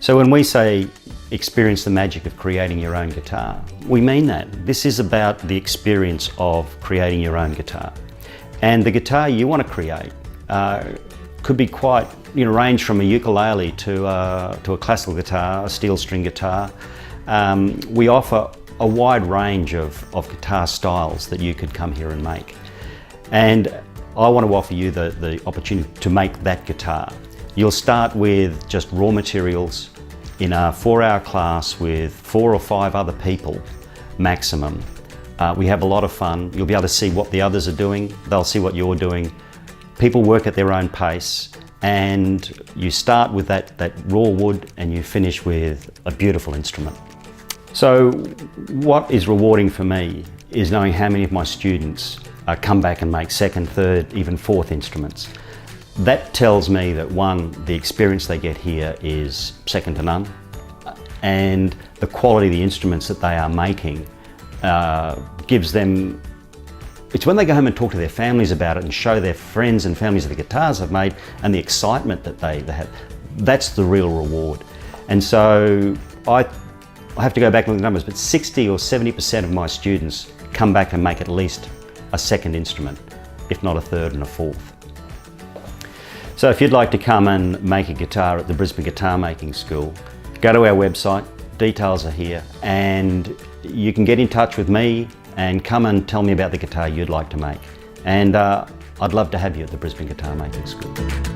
So when we say experience the magic of creating your own guitar, we mean that. This is about the experience of creating your own guitar. And the guitar you want to create could be quite, range from a ukulele to a classical guitar, a steel string guitar. We offer a wide range of guitar styles that you could come here and make. And I want to offer you the opportunity to make that guitar. You'll start with just raw materials in a 4-hour class with 4 or 5 other people maximum. We have a lot of fun. You'll be able to see what the others are doing. They'll see what you're doing. People work at their own pace, and you start with that raw wood and you finish with a beautiful instrument. So what is rewarding for me is knowing how many of my students come back and make 2nd, 3rd, even 4th instruments. That tells me that one, the experience they get here is second to none, and the quality of the instruments that they are making gives them, it's when they go home and talk to their families about it and show their friends and families of the guitars they've made and the excitement that they have, that's the real reward. And so I have to go back and look at the numbers, but 60 or 70% of my students come back and make at least a 2nd instrument, if not a 3rd and a 4th. So if you'd like to come and make a guitar at the Brisbane Guitar Making School, go to our website, details are here, and you can get in touch with me and come and tell me about the guitar you'd like to make. And I'd love to have you at the Brisbane Guitar Making School.